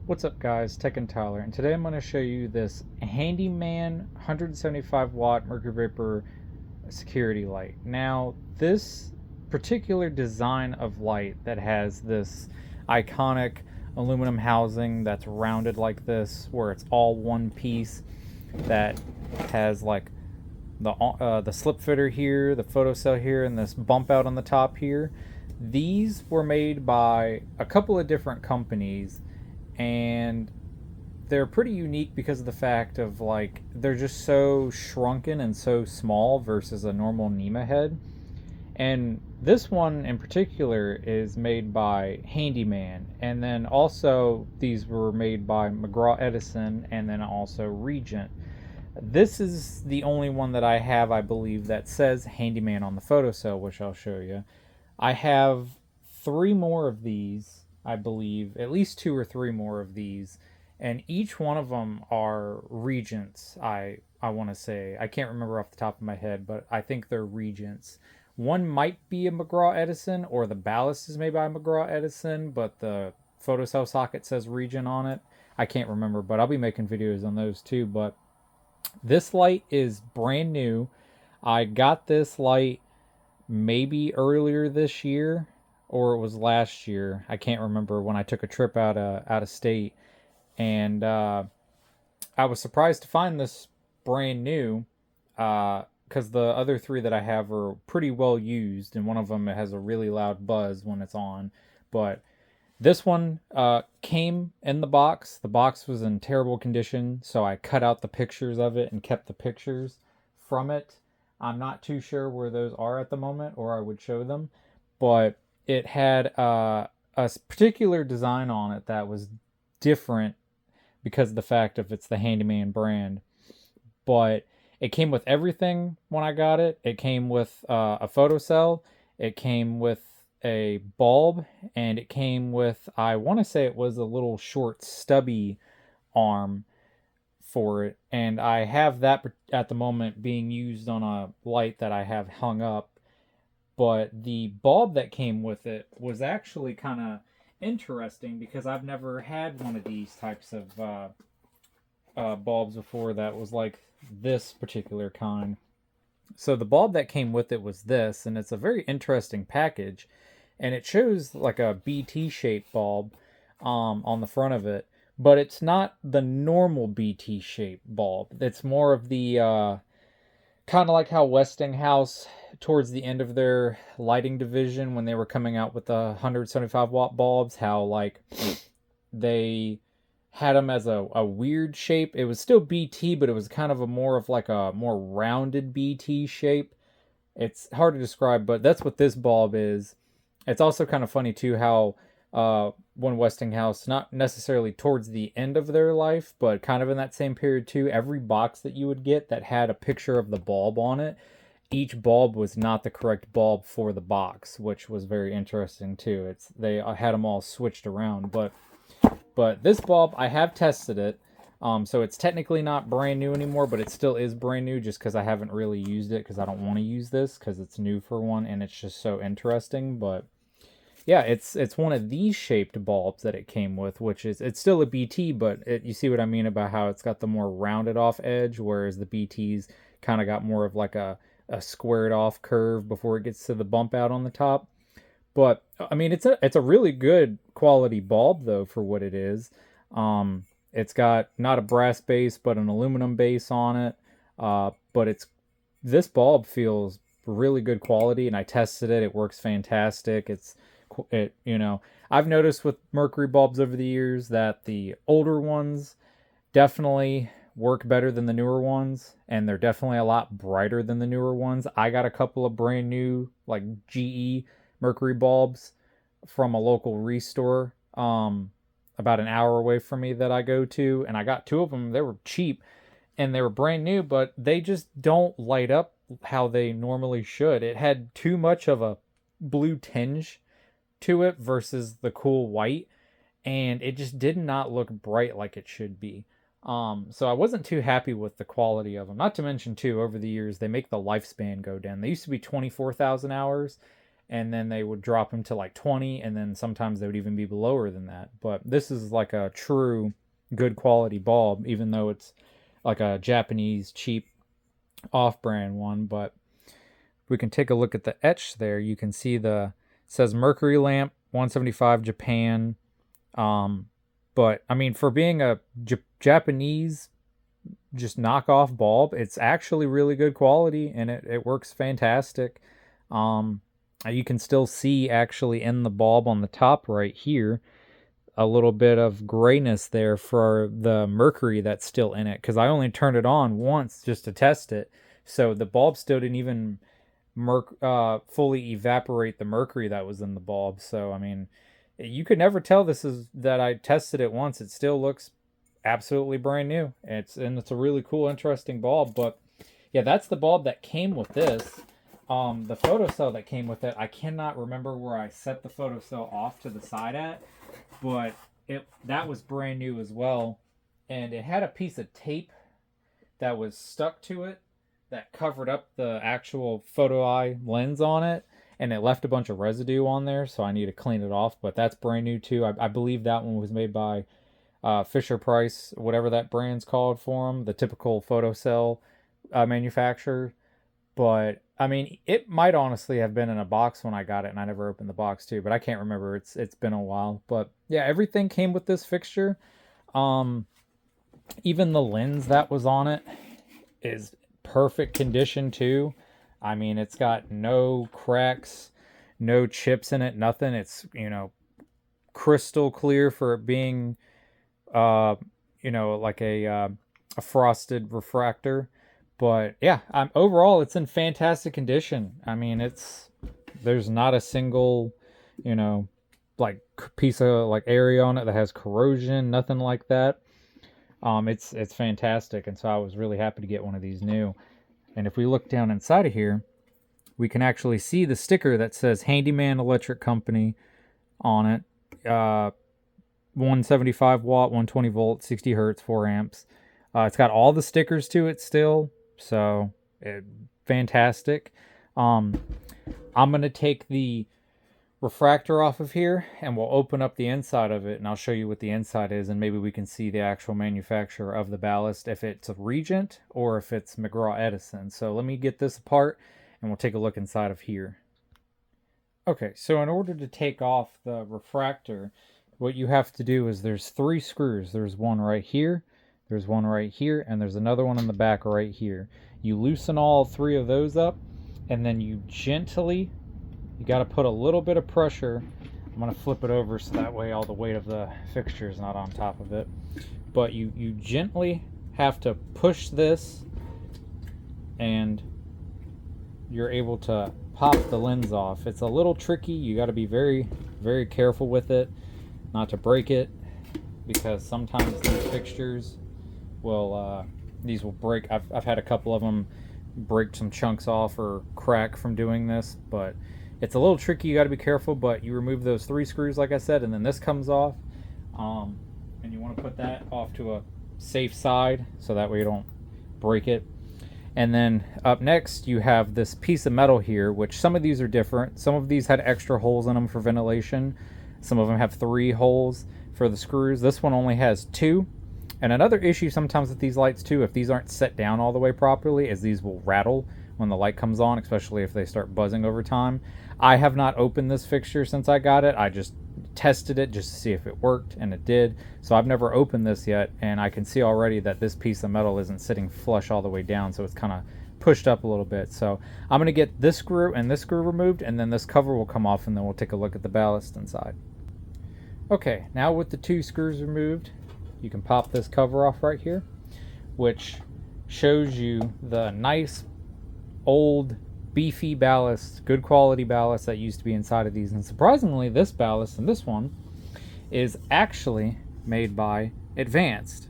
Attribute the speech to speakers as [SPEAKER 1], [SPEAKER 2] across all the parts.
[SPEAKER 1] What's up guys, Tech and Tyler, and today I'm going to show you this Handyman 175 watt mercury vapor security light. Now this particular design of light that has this iconic aluminum housing that's rounded like this, where it's all one piece, that has like the slip fitter here, the photocell here, and this bump out on the top here. These were made by a couple of different companies, and they're pretty unique because of the fact of like they're just so shrunken and so small versus a normal NEMA head. And this one in particular is made by Handyman, and then also these were made by McGraw Edison and then also Regent. This is the only one that I have, I believe, that says Handyman on the photocell, which I'll show you. I have three more of these, I believe, at least two or three more of these, and each one of them are Regents. I want to say, I can't remember off the top of my head, but I think they're Regents. One might be a McGraw Edison, or the ballast is made by McGraw Edison, but the photocell socket says Regent on it. I can't remember, but I'll be making videos on those too. But this light is brand new. I got this light maybe earlier this year, or it was last year. I can't remember, when I took a trip out of state, and I was surprised to find this brand new. Because the other three that I have are pretty well used, and one of them has a really loud buzz when it's on. But this one came in the box. The box was in terrible condition, so I cut out the pictures of it and kept the pictures from it. I'm not too sure where those are at the moment, or I would show them. But it had a particular design on it that was different because of the fact of it's the Handyman brand. But it came with everything when I got it. It came with a photocell. It came with a bulb, and it came with, I want to say it was a little short stubby arm for it, and I have that at the moment being used on a light that I have hung up. But the bulb that came with it was actually kind of interesting because I've never had one of these types of bulbs before that was like this particular kind. So the bulb that came with it was this, and it's a very interesting package, and it shows like a BT shaped bulb on the front of it, but it's not the normal BT shaped bulb. It's more of the kind of like how Westinghouse, towards the end of their lighting division, when they were coming out with the 175 watt bulbs, how like they had them as a weird shape. It was still BT, but it was kind of a more of like a more rounded BT shape. It's hard to describe, but that's what this bulb is. It's also kind of funny too how when Westinghouse, not necessarily towards the end of their life, but kind of in that same period too, every box that you would get that had a picture of the bulb on it, each bulb was not the correct bulb for the box, which was very interesting too. It's they had them all switched around, but this bulb, I have tested it. So it's technically not brand new anymore, but it still is brand new just because I haven't really used it because I don't want to use this because it's new for one and it's just so interesting. But yeah, it's one of these shaped bulbs that it came with, which is, it's still a BT, but you see what I mean about how it's got the more rounded off edge, whereas the BTs kind of got more of like a squared off curve before it gets to the bump out on the top. But I mean, it's a really good quality bulb though for what it is. It's got not a brass base but an aluminum base on it. But it's this bulb feels really good quality, and I tested it. It works fantastic. I've noticed with mercury bulbs over the years that the older ones definitely work better than the newer ones, and they're definitely a lot brighter than the newer ones. I got a couple of brand new like GE mercury bulbs from a local restore about an hour away from me that I go to, and I got two of them. They were cheap and they were brand new, but they just don't light up how they normally should. It had too much of a blue tinge to it versus the cool white, and it just did not look bright like it should be. So I wasn't too happy with the quality of them. Not to mention, too, over the years, they make the lifespan go down. They used to be 24,000 hours, and then they would drop them to like 20, and then sometimes they would even be lower than that. But this is like a true good quality bulb, even though it's like a Japanese cheap off-brand one. But we can take a look at the etch there. You can see it says mercury lamp 175 Japan. But I mean, for being a Japanese just knockoff bulb, it's actually really good quality, and it works fantastic. You can still see actually in the bulb on the top right here a little bit of grayness there for the mercury that's still in it, because I only turned it on once just to test it, so the bulb still didn't even fully evaporate the mercury that was in the bulb. So I mean, you could never tell that I tested it once. It still looks absolutely brand new. It's a really cool, interesting bulb. But yeah, that's the bulb that came with this. The photocell that came with it, I cannot remember where I set the photocell off to the side at, but that was brand new as well, and it had a piece of tape that was stuck to it that covered up the actual photo eye lens on it, and it left a bunch of residue on there, so I need to clean it off. But that's brand new too. I believe that one was made by Fisher Price, whatever that brand's called for them, the typical photocell manufacturer. But I mean, it might honestly have been in a box when I got it, and I never opened the box too. But I can't remember. It's been a while. But yeah, everything came with this fixture. Even the lens that was on it is perfect condition too. I mean, it's got no cracks, no chips in it, nothing. It's, crystal clear for it being, like a frosted refractor. But yeah, overall it's in fantastic condition. I mean, there's not a single, like piece of like area on it that has corrosion, nothing like that. It's fantastic, and so I was really happy to get one of these new. And if we look down inside of here, we can actually see the sticker that says Handyman Electric Company on it. 175 watt, 120 volt, 60 hertz, 4 amps. It's got all the stickers to it still, so fantastic. I'm going to take the refractor off of here, and we'll open up the inside of it, and I'll show you what the inside is, and maybe we can see the actual manufacturer of the ballast, if it's a Regent or if it's McGraw-Edison. So let me get this apart, and we'll take a look inside of here. Okay, so in order to take off the refractor, what you have to do is there's 3 screws. There's one right here, there's one right here, and there's another one in the back right here. You loosen all 3 of those up, and then you got to put a little bit of pressure. I'm going to flip it over so that way all the weight of the fixture is not on top of it. But you gently have to push this, and you're able to pop the lens off. It's a little tricky. You got to be very, very careful with it, not to break it, because sometimes these fixtures will break. I've had a couple of them break some chunks off or crack from doing this, but it's a little tricky. You got to be careful. But you remove those 3 screws, like I said, and then this comes off, and you want to put that off to a safe side so that way you don't break it. And then up next you have this piece of metal here, which some of these are different. Some of these had extra holes in them for ventilation. Some of them have 3 holes for the screws. This one only has 2. And another issue sometimes with these lights too, if these aren't set down all the way properly, is these will rattle when the light comes on, especially if they start buzzing over time. I have not opened this fixture since I got it. I just tested it just to see if it worked, and it did. So I've never opened this yet, and I can see already that this piece of metal isn't sitting flush all the way down, so it's kind of pushed up a little bit. So I'm going to get this screw and this screw removed, and then this cover will come off, and then we'll take a look at the ballast inside. Okay, now with the 2 screws removed, you can pop this cover off right here, which shows you the nice old beefy ballast, good quality ballast that used to be inside of these. And surprisingly, this ballast and this one is actually made by Advanced.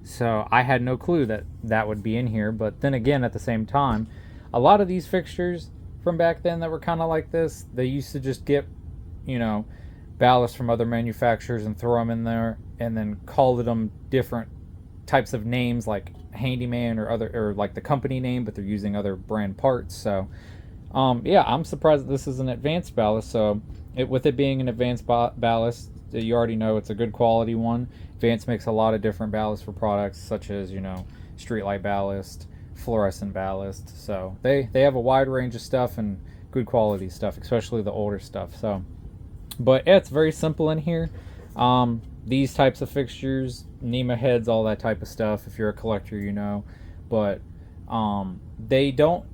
[SPEAKER 1] So I had no clue that that would be in here. But then again, at the same time, a lot of these fixtures from back then that were kind of like this, they used to just get, ballast from other manufacturers and throw them in there, and then call them different types of names like Handyman or like the company name, but they're using other brand parts. So Yeah, I'm surprised that this is an advanced ballast. So, with it being an advanced ballast, you already know it's a good quality one. Advanced makes a lot of different ballasts for products, such as streetlight ballast, fluorescent ballast. So they have a wide range of stuff and good quality stuff, especially the older stuff. So, but yeah, it's very simple in here. These types of fixtures, NEMA heads, all that type of stuff. If you're a collector, but they don't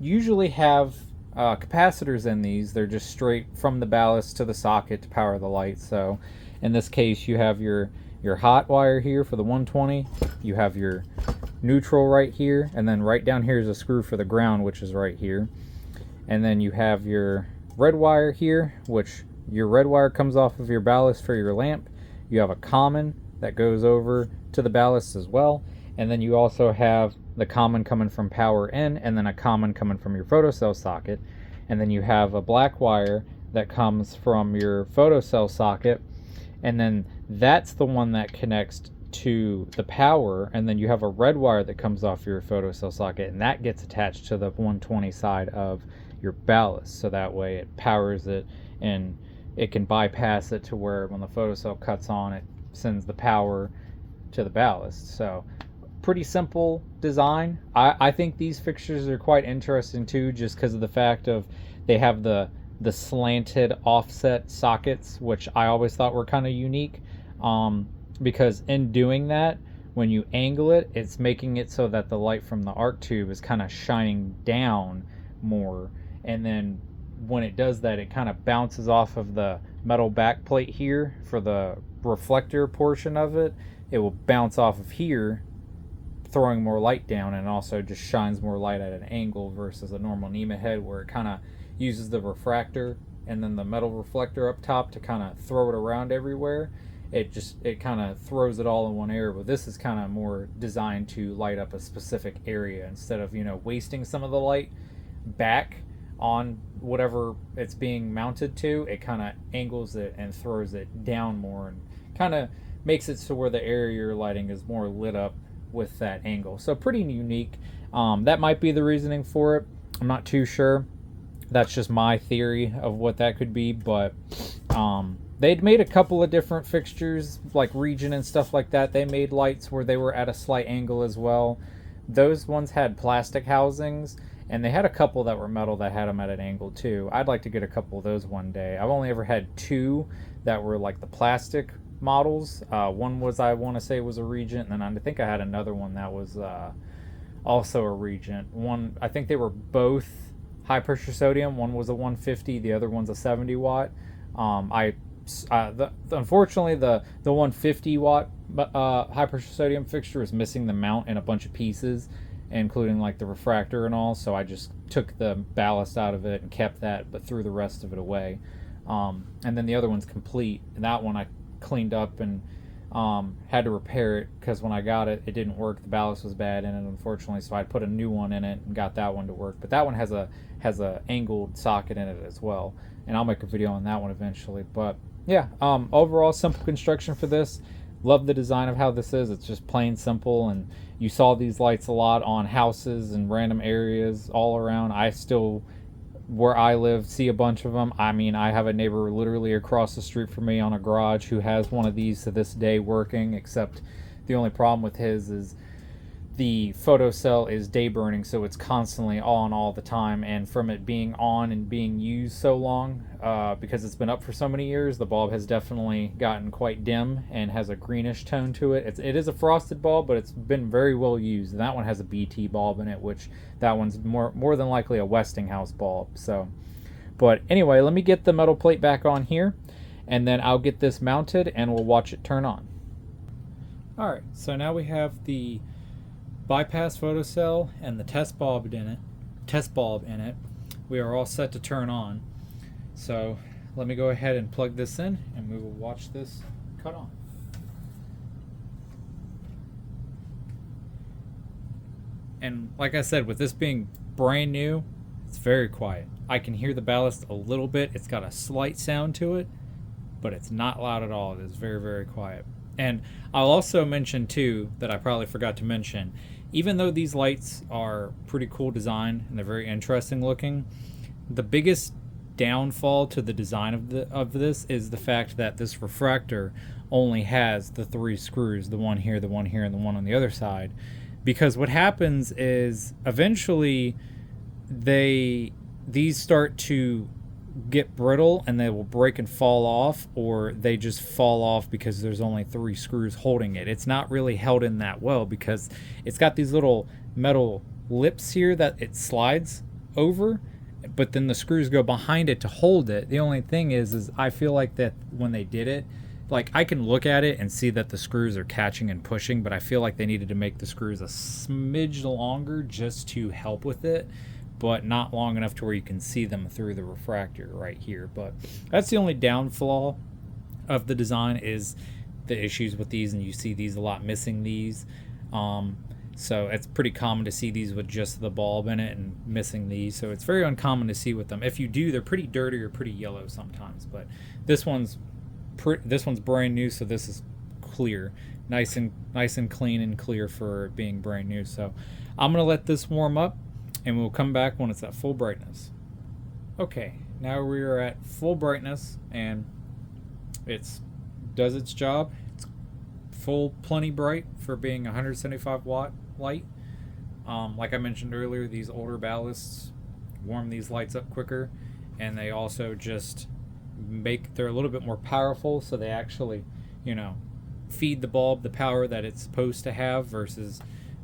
[SPEAKER 1] usually have capacitors in these. They're just straight from the ballast to the socket to power the light. So in this case, you have your hot wire here for the 120. You have your neutral right here, and then right down here is a screw for the ground, which is right here. And then you have your red wire here, which your red wire comes off of your ballast for your lamp. You have a common that goes over to the ballast as well. And then you also have the common coming from power in, and then a common coming from your photocell socket. And then you have a black wire that comes from your photocell socket, and then that's the one that connects to the power. And then you have a red wire that comes off your photocell socket, and that gets attached to the 120 side of your ballast, so that way it powers it and it can bypass it to where when the photocell cuts on, it sends the power to the ballast. So pretty simple design. I think these fixtures are quite interesting too, just because of the fact of they have the slanted offset sockets, which I always thought were kind of unique, because in doing that, when you angle it, it's making it so that the light from the arc tube is kind of shining down more, and then when it does that, it kind of bounces off of the metal back plate here for the reflector portion of it. It will bounce off of here, throwing more light down, and also just shines more light at an angle versus a normal NEMA head where it kind of uses the refractor and then the metal reflector up top to kind of throw it around everywhere. It kind of throws it all in one area, but this is kind of more designed to light up a specific area instead of wasting some of the light back on whatever it's being mounted to. It kind of angles it and throws it down more, and kind of makes it so where the area you're lighting is more lit up with that angle. So pretty unique. That might be the reasoning for it. I'm not too sure. That's just my theory of what that could be, but they'd made a couple of different fixtures like region and stuff like that. They made lights where they were at a slight angle as well. Those ones had plastic housings, and they had a couple that were metal that had them at an angle too. I'd like to get a couple of those one day. I've only ever had two that were like the plastic models. One was, I want to say, was a Regent, and then I think I had another one that was also a Regent. One, I think they were both high pressure sodium. One was a 150, the other one's a 70 watt. Unfortunately, the 150 watt high pressure sodium fixture is missing the mount in a bunch of pieces, including like the refractor and all, so I just took the ballast out of it and kept that, but threw the rest of it away. And then the other one's complete, and that one I cleaned up and had to repair it because when I got it, it didn't work. The ballast was bad in it, unfortunately, so I put a new one in it and got that one to work. But that one has a angled socket in it as well, and I'll make a video on that one eventually. But yeah, overall simple construction for this. Love the design of how this is. It's just plain simple, and you saw these lights a lot on houses and random areas all around. I still, where I live, see a bunch of them. I mean, I have a neighbor literally across the street from me on a garage who has one of these to this day working, except the only problem with his is the photocell is day burning, so it's constantly on all the time, and from it being on and being used so long, because it's been up for so many years, the bulb has definitely gotten quite dim and has a greenish tone to it. It is a frosted bulb, but it's been very well used, and that one has a BT bulb in it, which that one's more than likely a Westinghouse bulb. So, but anyway, let me get the metal plate back on here, and then I'll get this mounted and we'll watch it turn on. Alright, so now we have the bypass photocell and the test bulb in it. We are all set to turn on. So let me go ahead and plug this in and we will watch this cut on. And like I said, with this being brand new, it's very quiet. I can hear the ballast a little bit. It's got a slight sound to it, but it's not loud at all. It is very, very quiet. And I'll also mention too, that I probably forgot to mention, even though these lights are pretty cool design and they're very interesting looking, the biggest downfall to the design of this is the fact that this refractor only has the 3 screws, the one here, the one here, and the one on the other side. Because what happens is eventually these start to get brittle and they will break and fall off, or they just fall off because there's only 3 screws holding it. It's not really held in that well because it's got these little metal lips here that it slides over, but then the screws go behind it to hold it. The only thing is I feel like that when they did it, like I can look at it and see that the screws are catching and pushing, but I feel like they needed to make the screws a smidge longer just to help with it, but not long enough to where you can see them through the refractor right here. But that's the only downfall of the design, is the issues with these, and you see these a lot missing these. So it's pretty common to see these with just the bulb in it and missing these. So it's very uncommon to see with them. If you do, they're pretty dirty or pretty yellow sometimes. But this one's brand new, so this is clear, nice and clean and clear for being brand new. So I'm gonna let this warm up, and we'll come back when it's at full brightness. Okay, now we are at full brightness, and it does its job. It's full, plenty bright for being a 175 watt light. Like I mentioned earlier, these older ballasts warm these lights up quicker, and they also just they're a little bit more powerful, so they actually, feed the bulb the power that it's supposed to have, versus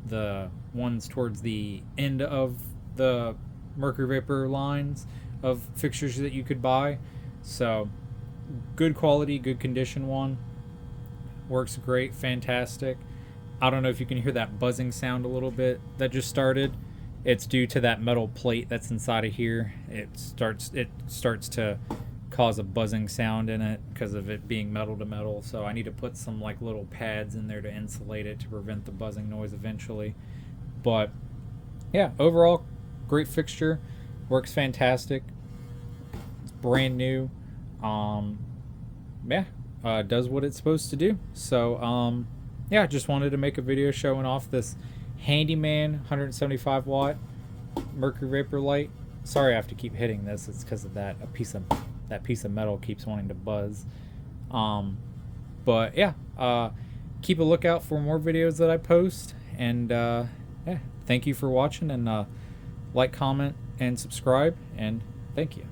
[SPEAKER 1] the ones towards the end of the mercury vapor lines of fixtures that you could buy. So good quality, good condition one. Works great, fantastic. I don't know if you can hear that buzzing sound a little bit that just started. It's due to that metal plate that's inside of here. It starts to cause a buzzing sound in it because of it being metal to metal. So I need to put some like little pads in there to insulate it to prevent the buzzing noise eventually. But yeah, overall great fixture, works fantastic. It's brand new. Does what it's supposed to do. So yeah, just wanted to make a video showing off this Handyman 175 watt mercury vapor light. Sorry I have to keep hitting this. It's because of that piece of metal keeps wanting to buzz. But yeah, keep a lookout for more videos that I post. And yeah, thank you for watching, and like, comment, and subscribe, and thank you.